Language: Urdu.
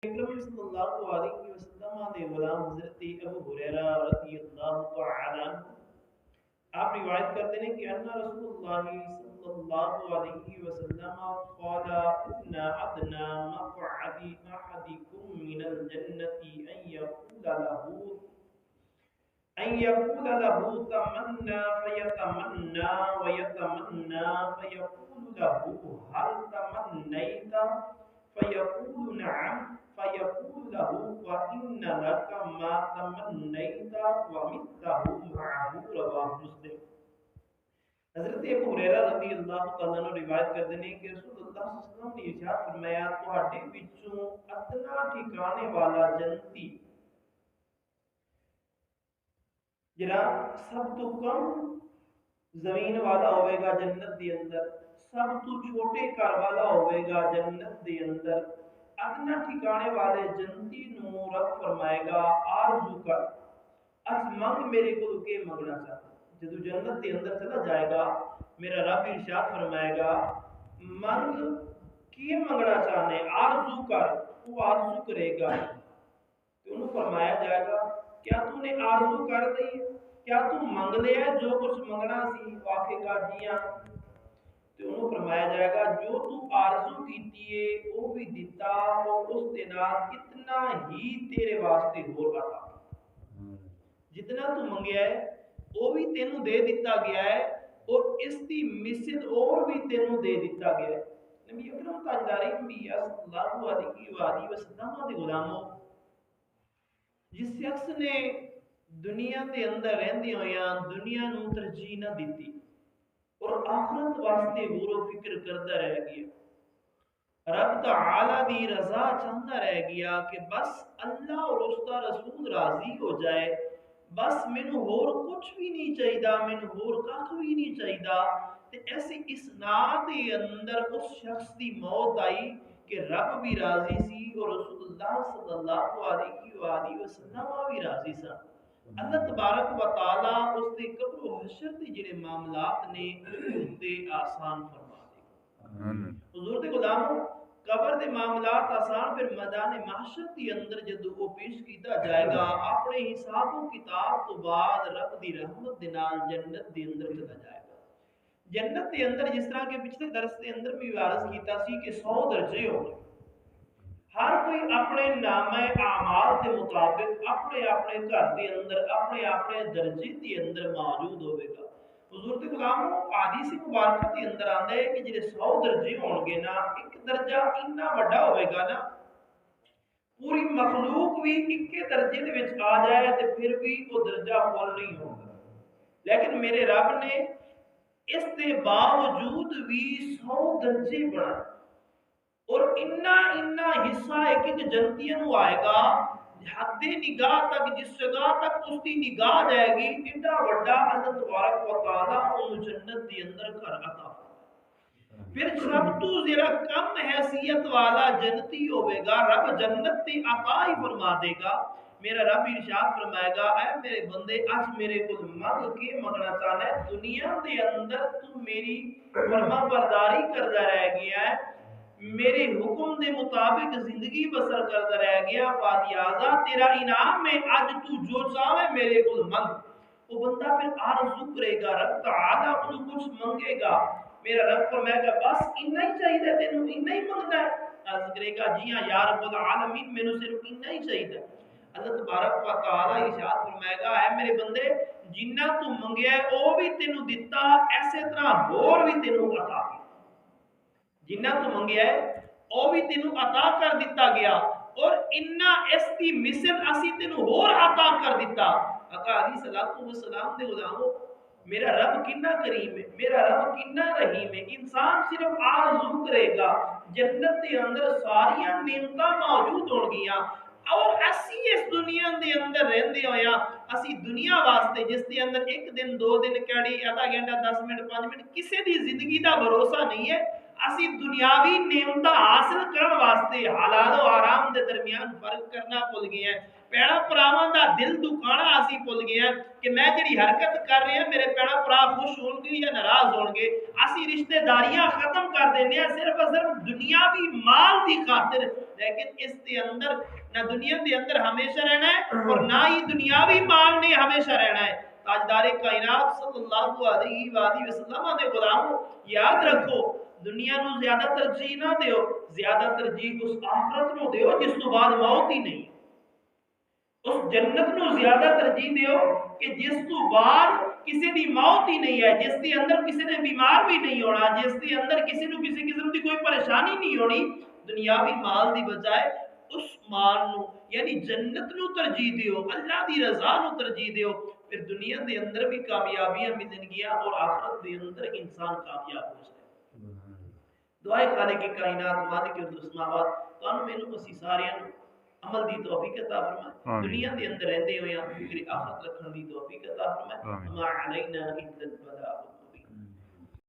اکرم صلی اللہ علیہ وسلم دے غلام حضرت ابو ہریرہ رضی اللہ تعالی عنہ آپ روایت کرتے ہیں کہ ان رسول اللہ صلی اللہ علیہ وسلم قال ان ادنى مقعد احدكم من الجنة ان يقول له تمنى فيتمنى ويتمنى فيقول له هل تمنيت فيقول نعم فيقول له وإن لك ما تمنيت ومثله معه رواه مسلم۔ حضرت ابو ہریرہ رضی اللہ تعالیٰ عنہ روایت کرتے ہیں کہ رسول اللہ صلی اللہ علیہ وسلم نے ارشاد فرمایا تواڈے وچوں ادنا ٹھکانے والا جنتی جڑا سب تو کم زمین والا ہوئے گا جنت دی اندر، سب تو چھوٹے گھر والا ہوئے گا جنت دی اندر، ادنا ٹھکانے والے جنتی نو رب فرمائے گا آرزو کر اج منگ میرے کو کے منگنا چاہتا جدو جنت کے اندر چلا جائے گا میرا رب ارشاد فرمائے گا منگ کی منگنا چاہنے آرزو کر، وہ آرزو کرے گا تو انہوں فرمایا جائے گا کیا تو نے آرزو کر دی ہے؟ کیا تو منگ لیا جو کچھ منگنا سی واقع کا جیاں تو انہوں فرمایا جائے گا جو تو آرزو کیتی ہے وہ بھی دیتا اور اس دینا اتنا ہی تیرے واسطے ہو رہا جتنا تو منگیا ہے وہ بھی تینوں دے دیتا گیا ہے اور اس کی مثل اور بھی تینوں دے دیتا گیا ہے۔ نبی اکرم تاجدار انبیاء صلی اللہ علیہ وآلہ وسلم دے غلاموں جس شخص نے دنیا کے اندر رہندے ہویاں دنیا نو ترجیح نہ دیتی اور آخرت واسطے غور و فکر کرتا رہ گیا، رب تعالی دی رضا چاہتا رہ گیا کہ بس اللہ اور اس کا رسول راضی ہو جائے، بس مینوں ہور کچھ بھی نہیں چاہیدا، مینوں ہور کھ بھی نہیں چاہیدا، تے ایسے اسناد دے اندر اس شخص دی موت آئی کہ رب بھی راضی سی اور رسول اللہ صلی اللہ علیہ وآلہ وسلم بھی راضی سن۔ اللہ تبارک و تعالی اس دے قبر و حشر دے جڑے معاملات نے تے آسان فرما دے۔ حضور دے غلاموں قبر دے معاملات آسان پھر میدان محشر دی اندر جدو وہ پیش کیتا جائے گا اپنے حساب و کتاب تو بعد رب دی رحمت دے نال جنت دے اندر چلا جائے گا۔ جنت دے اندر جس طرح کے پچھلے درس دے اندر بھی عرض کیتا سی کہ 100 درجے ہو گئے، ہر کوئی اپنے نامہ اعمال کے مطابق اپنے اپنے گھر کے اندر اپنے اپنے درجے کے اندر موجود ہوئے گا۔ حضور کے غلاموں حدیث مبارکہ کے اندر آتا ہے کہ جڑے 100 درجے ہون گے نا ایک درجہ اتنا بڑا ہوئے گا نا پوری مخلوق بھی ایک درجے دے وچ آ جائے تے پھر بھی وہ درجہ فل نہیں ہوگا، لیکن میرے رب نے اس کے باوجود بھی 100 درجے بڑھائے اور اتنا حصہ ایک ایک جنتیاں نو آئے گا حد نگاہ تک جس جگہ تک اس کی نگاہ جائے گی اتنا بڑا اللہ تبارک و تعالیٰ انہوں جنت دی اندر گھر عطا پھر سب تو ذرا کم حیثیت والا جنتی ہوئے گا رب جنت تی عطا ہی فرما دے گا۔ میرا رب ارشاد فرمائے گا اے میرے بندے آج میرے کو منگ کے منگنا چاہنا ہے، دنیا دے اندر تو میری فرما برداری کردہ رہ گیا ہے، میرے حکم دے مطابق زندگی بسر کرتا رہ گیا، فاتحہ تیرا انعام میں آج تو جو چاہے میرے کو منگ۔ وہ بندہ پھر آرزو کرے گا رب تعالیٰ تو کچھ منگے گا، میرا رب فرمائے گا بس اتنا ہی چاہیے تینوں اتنا ہی منگنا ہے، عرض کرے گا جی ہاں یا رب العالمین مینوں صرف اتنا ہی چاہیے۔ اللہ تبارک و تعالیٰ ارشاد فرمائے گا اے میرے بندے جنہ تو منگیا ہے وہ بھی تینوں دیتا، ایسے طرح اور بھی تینوں عطا کیا، جنہ تو منگیا ہے وہ بھی تینوں عطا کر دیتا گیا اور انہا اس کی مثل اسی تینوں اور عطا کر دیتا۔ آقا علیہ السلام دے غلاموں میرا رب کتنا کریم ہے، میرا رب کتنا رحیم ہے، انسان صرف آرزو کرے گا جنت کے اندر ساری نعمتاں موجود ہون گیاں اور اسی اس دنیا دے اندر رہندے ہویا اسی دنیا واسطے جس دے اندر ایک دن دو دن کیڑی آدھا گھنٹہ 10 منٹ 5 منٹ کسی دی زندگی دا بھروسہ نہیں ہے، اسی دنیاوی نعمت حاصل کرن واسطے حلال و حرام دے درمیان فرق کرنا بھول گئے ہیں. پیڑا پراواں دا دل دکھانا اسی بھول گئے ہیں کہ میں جڑی حرکت کر رہے ہیں میرے پیڑا پرا خوش ہون گے یا ناراض ہون گے. اسی رشتہ داریاں ختم کر دینے ہیں صرف اور صرف دنیاوی مال دی خاطر. لیکن اس دے اندر نہ دنیا دے اندر ہمیشہ رہنا ہے اور نہ ہی دنیاوی مال نے ہمیشہ رہنا ہے. تاجدار کائنات صلی اللہ علیہ وآلہ وسلم دے غلاموں یاد رکھو دنیا نو زیادہ ترجیح نہ دیو, زیادہ ترجیح اس آخرت نو دیو جس تو بعد موت ہی نہیں. اس جنت نو زیادہ ترجیح دیو کہ جس تو بعد کسی دی موت ہی نہیں ہے, جس دی اندر کسی نے بیمار بھی نہیں ہونا, جس دی اندر کسی نو کسی قسم دی کوئی پریشانی نہیں ہونی. دنیاوی مال دی بجائے اس مال نو یعنی جنت نو ترجیح دیو, اللہ دی رضا نو ترجیح دیو, پھر دنیا دے اندر بھی کامیابیاں ملن گیا اور آخرت دے اندر انسان کامیاب ہو جائے. دعائے خالق کی کائنات مالک السماوات تو مینوں اسی سارے عمل دی توفیق عطا فرمائے, دنیا دے اندر رہندے ہوئے پھر آخرت رکھن دی توفیق عطا فرمائے. ما علینا الا البلاغ.